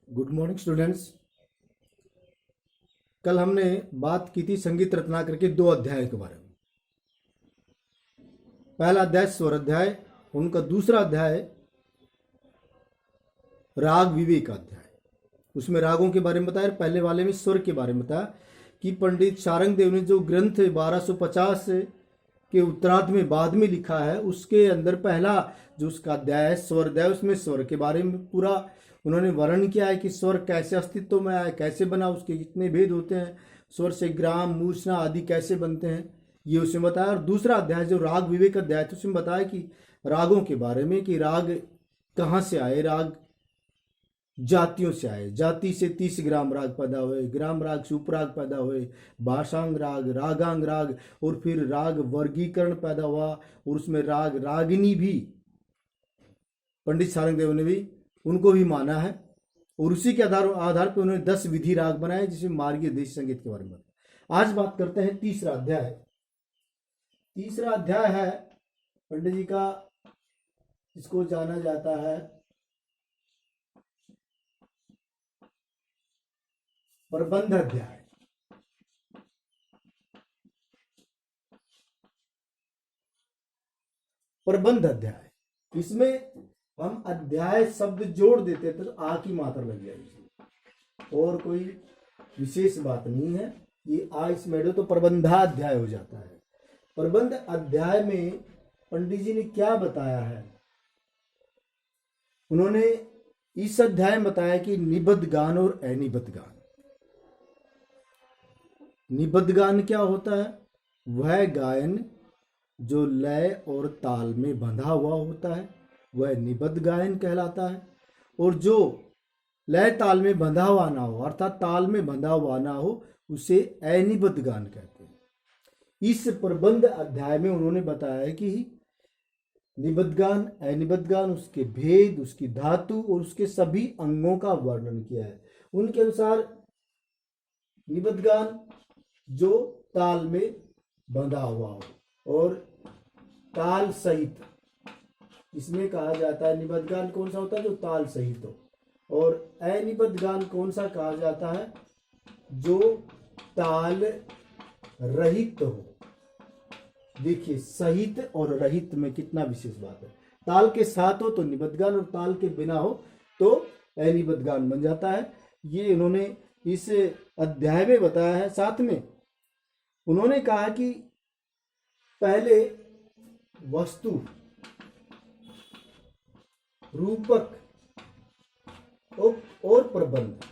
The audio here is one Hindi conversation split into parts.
Good morning students. कल हमने बात की थी संगीत रत्नाकर के 2 अध्याय के बारे में। पहला अध्याय स्वर अध्याय, उनका दूसरा अध्याय राग विवेक अध्याय। उसमें रागों के बारे में बताया, पहले वाले में स्वर के बारे में बताया कि पंडित शारंग देव ने जो ग्रंथ 1250 के उत्तरार्ध में बाद में लिखा है, उसके अंदर पहला जो उसका अध्याय है स्वर अध्याय, उसमें स्वर के बारे में पूरा उन्होंने वर्णन किया है कि स्वर कैसे अस्तित्व में आए, कैसे बना, उसके कितने भेद होते हैं, स्वर से ग्राम मूर्छना आदि कैसे बनते हैं, ये उसमें बताया। और दूसरा अध्याय जो राग विवेक अध्याय तो उसमें बताया कि रागों के बारे में कि राग कहाँ से आए, राग जातियों से आए, जाति से 30 ग्राम राग पैदा हुए, ग्राम राग से उपराग पैदा हुए, भाषांग राग, रागांग राग, और फिर राग वर्गीकरण पैदा हुआ, और उसमें राग रागिनी भी पंडित शारंग देव ने भी उनको भी माना है। और उसी के आधार पर उन्होंने 10 विधि राग बनाए, जिसमें मार्गीय देश संगीत के बारे में। आज बात करते हैं तीसरा अध्याय। तीसरा अध्याय है पंडित जी का, इसको जाना जाता है प्रबंध अध्याय। प्रबंध अध्याय, इसमें हम अध्याय शब्द जोड़ देते तो आ की मात्रा लग जाएगी, और कोई विशेष बात नहीं है। ये आ इसमें तो प्रबंधाध्याय हो जाता है। प्रबंध अध्याय में पंडित जी ने क्या बताया है, उन्होंने इस अध्याय में बताया कि निबद्ध गान और अनिबद्ध गान। निबद्ध गान क्या होता है? वह गायन जो लय और ताल में बंधा हुआ होता है, वह निबद्ध गायन कहलाता है। और जो लय ताल में बंधा हुआ ना हो, अर्थात ताल में बंधा हुआ ना हो, उसे अनिबद्ध गान कहते हैं। इस प्रबंध अध्याय में उन्होंने बताया कि निबद्ध गान, अनिबद्ध गान, उसके भेद, उसकी धातु और उसके सभी अंगों का वर्णन किया है। उनके अनुसार निबद्ध गान जो ताल में बंधा हुआ हो और ताल सहित, इसमें कहा जाता है निबद्ध गान कौन सा होता है? जो ताल सहित हो। और अनिबद्ध गान कौन सा कहा जाता है? जो ताल रहित हो। देखिए, सहित और रहित में कितना विशेष बात है। ताल के साथ हो तो निबद्ध गान, और ताल के बिना हो तो अनिबद्ध गान बन जाता है। ये उन्होंने इस अध्याय में बताया है। साथ में उन्होंने कहा कि पहले वस्तु, रूपक और प्रबंध,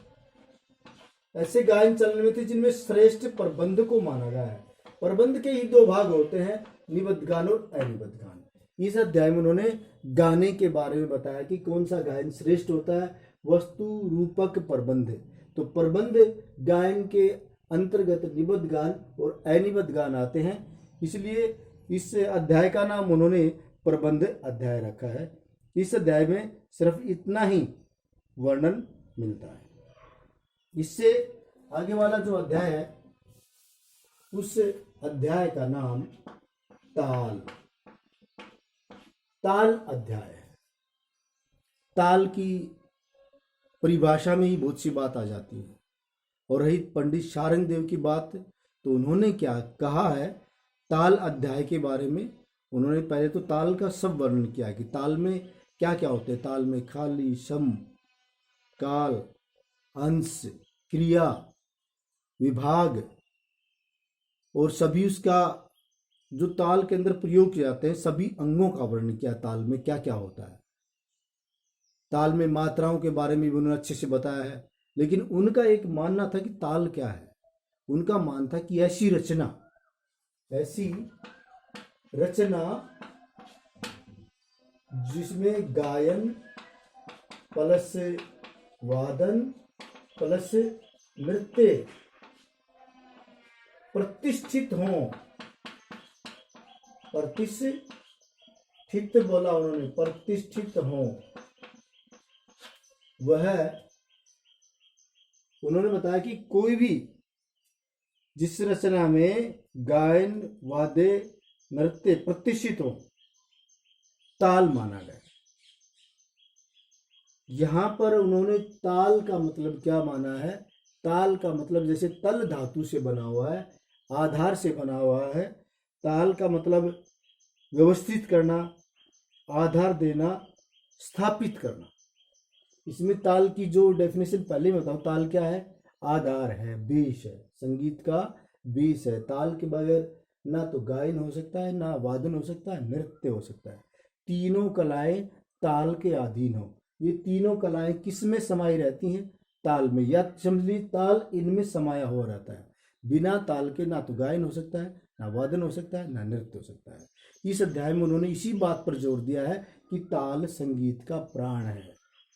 ऐसे गायन चलन में थे जिनमें श्रेष्ठ प्रबंध को माना गया है। प्रबंध के ही 2 भाग होते हैं, निबद्ध गान और अनिबद्ध गान। इस अध्याय में उन्होंने गाने के बारे में बताया कि कौन सा गायन श्रेष्ठ होता है, वस्तु, रूपक, प्रबंध। तो प्रबंध गायन के अंतर्गत निबद्ध गान और अनिबद्ध गान आते हैं, इसलिए इस अध्याय का नाम उन्होंने प्रबंध अध्याय रखा है। इस अध्याय में सिर्फ इतना ही वर्णन मिलता है। इससे आगे वाला जो अध्याय है, उस अध्याय का नाम ताल अध्याय है। ताल की परिभाषा में ही बहुत सी बात आ जाती है। और रही पंडित शारंग देव की बात, तो उन्होंने क्या कहा है ताल अध्याय के बारे में। उन्होंने पहले तो ताल का सब वर्णन किया कि ताल में क्या क्या होते हैं। ताल में खाली, सम, काल, अंश, क्रिया, विभाग, और सभी उसका जो ताल के अंदर प्रयोग किए जाते हैं, सभी अंगों का वर्णन किया। ताल में क्या क्या होता है। ताल में मात्राओं के बारे में भी उन्होंने अच्छे से बताया है। लेकिन उनका एक मानना था कि ताल क्या है। उनका मान था कि ऐसी रचना जिसमें गायन प्लस वादन प्लस नृत्य प्रतिष्ठित हो। प्रतिष्ठित बोला उन्होंने, प्रतिष्ठित हो। वह उन्होंने बताया कि कोई भी जिस रचना में गायन, वाद्य, नृत्य प्रतिष्ठित हो, ताल माना गया। यहाँ पर उन्होंने ताल का मतलब क्या माना है? ताल का मतलब जैसे तल धातु से बना हुआ है, आधार से बना हुआ है। ताल का मतलब व्यवस्थित करना, आधार देना, स्थापित करना। इसमें ताल की जो डेफिनेशन पहले मैं बताऊँ, ताल क्या है? आधार है, बेस है, संगीत का बेस है। ताल के बगैर ना तो गायन हो सकता है, ना वादन हो सकता है, नृत्य हो सकता है। तीनों कलाएं ताल के अधीन हो। ये तीनों कलाएं किस में समाई रहती हैं? ताल में, या समझ ताल इनमें समाया हुआ रहता है। बिना ताल के ना तो गायन हो सकता है, ना वादन हो सकता है, ना नृत्य हो सकता है। इस अध्याय में उन्होंने इसी बात पर जोर दिया है कि ताल संगीत का प्राण है,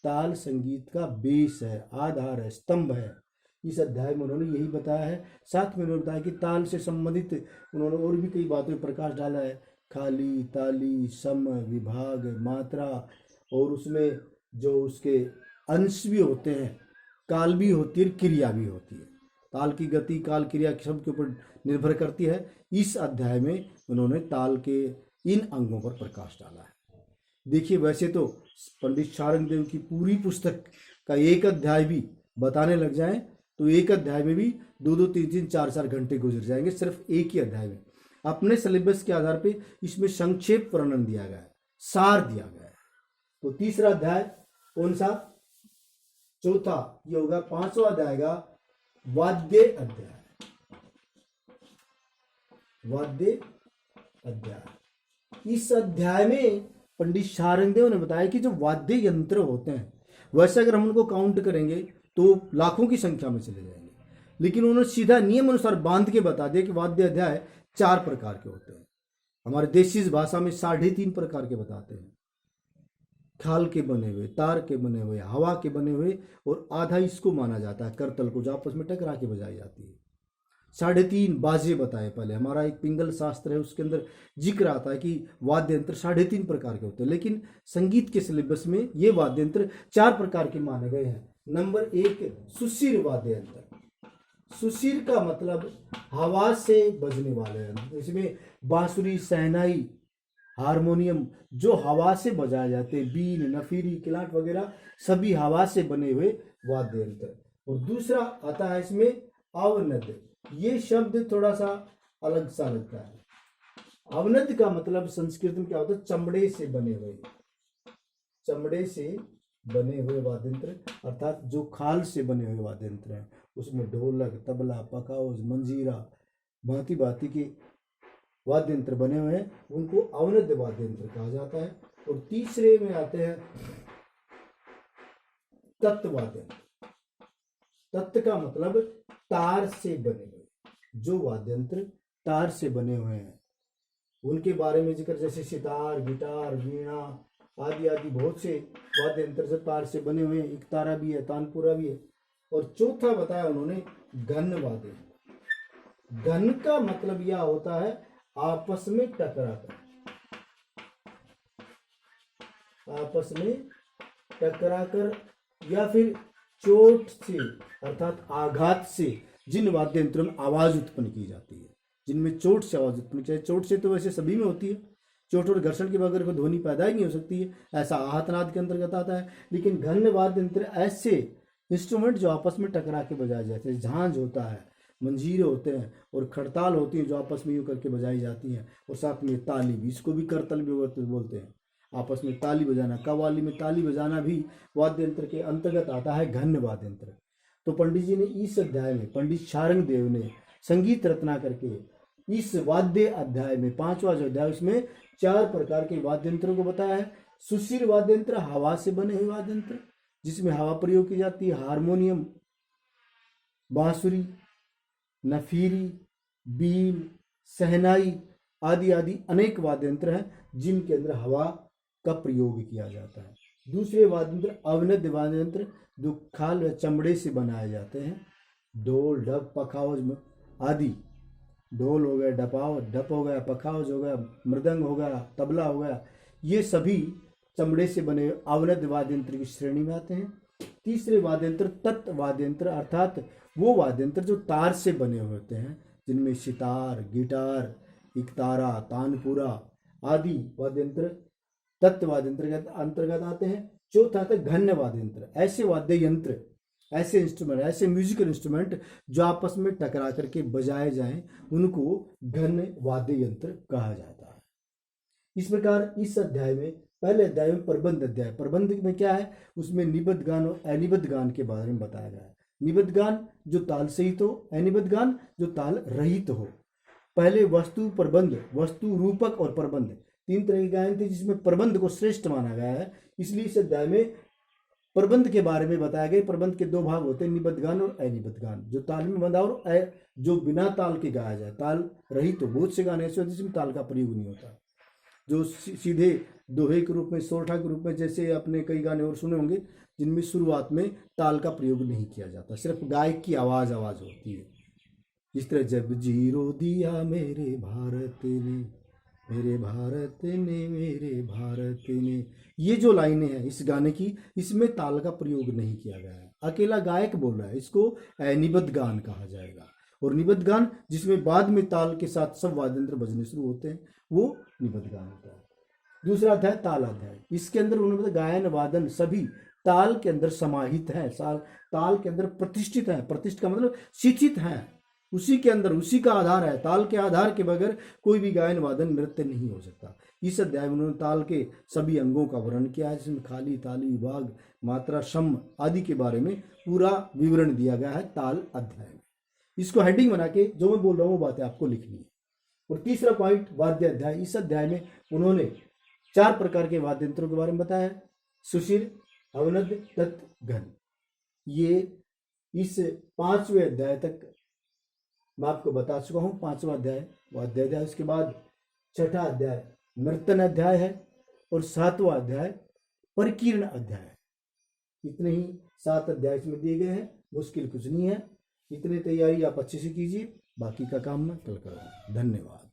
ताल संगीत का बेस है, आधार है, स्तंभ है। इस अध्याय में उन्होंने यही बताया है। साथ में उन्होंने बताया कि ताल से संबंधित उन्होंने और भी कई बातों पर प्रकाश डाला है। खाली, ताली, सम, विभाग, मात्रा, और उसमें जो उसके अंश भी होते हैं, काल भी होती है, क्रिया भी होती है। ताल की गति, काल, क्रिया सब के ऊपर निर्भर करती है। इस अध्याय में उन्होंने ताल के इन अंगों पर प्रकाश डाला है। देखिए, वैसे तो पंडित शारंग देव की पूरी पुस्तक का एक अध्याय भी बताने लग जाएं तो एक अध्याय में भी 2-2, 3-3, 4-4 घंटे गुजर जाएंगे, सिर्फ एक ही अध्याय में। अपने सिलेबस के आधार पे इसमें संक्षेप वर्णन दिया गया है, सार दिया गया है। तो तीसरा अध्याय कौन सा? चौथा, ये होगा 5वां अध्याय का वाद्य अध्याय। वाद्य अध्याय। इस अध्याय में पंडित शारंगदेव ने बताया कि जो वाद्य यंत्र होते हैं, वैसे अगर हम उनको काउंट करेंगे तो लाखों की संख्या में चले जाएंगे, लेकिन उन्होंने सीधा नियम अनुसार बांध के बता दिया कि वाद्य अध्याय 4 प्रकार के होते हैं। हमारे देसी भाषा में 3.5 प्रकार के बताते हैं। खाल के बने हुए, तार के बने हुए, हवा के बने हुए, और आधा इसको माना जाता है करतल को, जो आपस में टकरा के बजाई जाती है। 3.5 बाजे बताए पहले। हमारा एक पिंगल शास्त्र है, उसके अंदर जिक्र आता है कि वाद्य यंत्र 3.5 प्रकार के होते हैं, लेकिन संगीत के सिलेबस में ये वाद्य यंत्र 4 प्रकार के माने गए हैं। नंबर 1, सुशिर वाद्य यंत्र। सुशिर का मतलब हवा से बजने वाले यंत्र। इसमें बांसुरी, शहनाई, हारमोनियम जो हवा से बजाए जाते हैं, बीन, नफीरी, किलाट वगैरह सभी हवा से बने हुए वाद्य यंत्र। और दूसरा आता है इसमें अवनद। ये शब्द थोड़ा सा अलग सा लगता है। अवनद का मतलब संस्कृत में क्या होता है? चमड़े से बने हुए, चमड़े से बने हुए वाद्य यंत्र, अर्थात जो खाल से बने हुए वाद्य यंत्र हैं। उसमें ढोलक, तबला, पखाउज, मंजीरा, भांति भांति के वाद्य यंत्र बने हुए हैं, उनको अवनद वाद्य यंत्र कहा जाता है। और तीसरे में आते हैं तत्व वाद्य यंत्र। तत्व का मतलब तार से बने हुए, जो वाद्य यंत्र तार से बने हुए हैं उनके बारे में जिक्र, जैसे सितार, गिटार, वीणा आदि आदि बहुत से वाद्य यंत्र से तार से बने हुए हैं। एक तारा भी है, तानपुरा भी है। और चौथा बताया उन्होंने घन वाद्य यंत्र। घन का मतलब यह होता है आपस में टकराकर, आपस में टकराकर या फिर चोट से अर्थात आघात से जिन वाद्य यंत्रों में आवाज उत्पन्न की जाती है, जिनमें चोट से आवाज उत्पन्न की, चोट से तो वैसे सभी में होती है, चोट और घर्षण के बगैर कोई ध्वनि पैदा ही नहीं हो सकती है, ऐसा आहतनाद के अंतर्गत आता है। लेकिन घन वाद्य यंत्र ऐसे इंस्ट्रूमेंट जो आपस में टकरा के बजाए जाते हैं, झांझ होता है, मंजीरे होते हैं, और खड़ताल होती है जो आपस में यूं करके बजाई जाती हैं, और साथ में ताली भी, इसको भी करतल भी बोलते हैं। आपस में ताली बजाना, कव्वाली में ताली बजाना भी वाद्य यंत्र के अंतर्गत आता है, घन वाद्य यंत्र। तो पंडित जी ने इस अध्याय में, पंडित शारंग देव ने संगीत रचना करके इस वाद्य अध्याय में 5वां जो अध्याय, उसमें 4 प्रकार के वाद्य यंत्रों को बताया है। सुशिर वाद्य यंत्र, हवा से बने हुए वाद्य यंत्र जिसमें हवा प्रयोग की जाती है, हारमोनियम, बांसुरी, नफीरी, बीन, सहनाई आदि आदि अनेक वाद्य यंत्र हैं जिनके अंदर हवा का प्रयोग किया जाता है। दूसरे वाद्य यंत्र अवनद वाद्य यंत्र जो खाल व चमड़े से बनाए जाते हैं। ढोल, ढप, पखाउज आदि। ढोल हो गया, ढप हो गया, पखाउज हो गया, मृदंग हो गया, तबला हो गया, ये सभी चमड़े से बने अवनद वाद्य यंत्र की श्रेणी में आते हैं। तीसरे वाद्य यंत्र तत्व वाद्य यंत्र, अर्थात वो वाद्य यंत्र जो तार से बने हुए होते हैं, जिनमें सितार, गिटार, इकतारा, तानपुरा आदि वाद्य यंत्र तत्व वाद्य यंत्र के अंतर्गत आते हैं। चौथा आता है घन वाद्य यंत्र। ऐसे वाद्य यंत्र, ऐसे इंस्ट्रूमेंट, ऐसे म्यूजिकल इंस्ट्रूमेंट जो आपस में टकरा करके बजाए जाएं, उनको घन वाद्य यंत्र कहा जाता है। इस प्रकार इस अध्याय में, पहले अध्याय में प्रबंध अध्याय, प्रबंध में क्या है, उसमें निबद्ध गान और अनिबद्ध गान के बारे में बताया गया है। निबद्ध गान जो ताल सहित हो, अनिबद्ध गान जो ताल रहित हो। पहले वस्तु प्रबंध, वस्तु रूपक और प्रबंध, तीन तरह के गायन थे जिसमें प्रबंध को श्रेष्ठ माना गया है। इसलिए इस अध्याय में प्रबंध के बारे में बताया गया। प्रबंध के दो भाग होते हैं, निबद्ध गान और अनिबद्ध गान, जो ताल में बंधा और जो बिना ताल के गाया जाए, ताल रहित। तो बहुत से गाने ऐसे होते हैं जिसमें ताल का प्रयोग नहीं होता, जो सीधे दोहे के रूप में, सोरठा के रूप में, जैसे आपने कई गाने और सुने होंगे जिनमें शुरुआत में ताल का प्रयोग नहीं किया जाता, सिर्फ गायक की आवाज होती है। इस तरह जब जीरो दिया मेरे भारत ने, मेरे भारत ने, मेरे भारत ने, ये जो लाइनें हैं इस गाने की, इसमें ताल का प्रयोग नहीं किया गया है, अकेला गायक बोल रहा है। इसको निबद्ध गान कहा जाएगा। और निबद्ध गान जिसमें बाद में ताल के साथ सब वाद्य यंत्र बजने शुरू होते हैं, वो निबद्ध गान होता है। दूसरा अध्याय ताल अध्याय। इसके अंदर उन्होंने बताया गायन वादन सभी ताल के अंदर समाहित है, ताल के अंदर प्रतिष्ठित है। प्रतिष्ठित का मतलब शिक्षित है, उसी के अंदर, उसी का आधार है। ताल के आधार के बगैर कोई भी गायन वादन नृत्य नहीं हो सकता। इस अध्याय में उन्होंने ताल के सभी अंगों का वर्णन किया है, जिसमें खाली, ताली, वाग, मात्रा, शम आदि के बारे में पूरा विवरण दिया गया है ताल अध्याय में। इसको हेडिंग बना के जो मैं बोल रहा हूँ वो बातें आपको लिखनी है। और तीसरा पॉइंट वाद्य अध्याय। इस अध्याय में उन्होंने 4 प्रकार के वाद्य यंत्रों के बारे में बताया है, सुशिर, अवनद, तत्, घन। ये इस 5वें अध्याय तक मैं आपको बता चुका हूँ। 5वां अध्याय वाद्य अध्याय, उसके बाद 6ठा अध्याय नर्तन अध्याय है, और 7वां अध्याय परिकीर्ण अध्याय है। इतने ही 7 अध्याय इसमें दिए गए हैं, मुश्किल कुछ नहीं है। इतनी तैयारी आप अच्छे से कीजिए, बाकी का काम मैं कल करूँगा। धन्यवाद।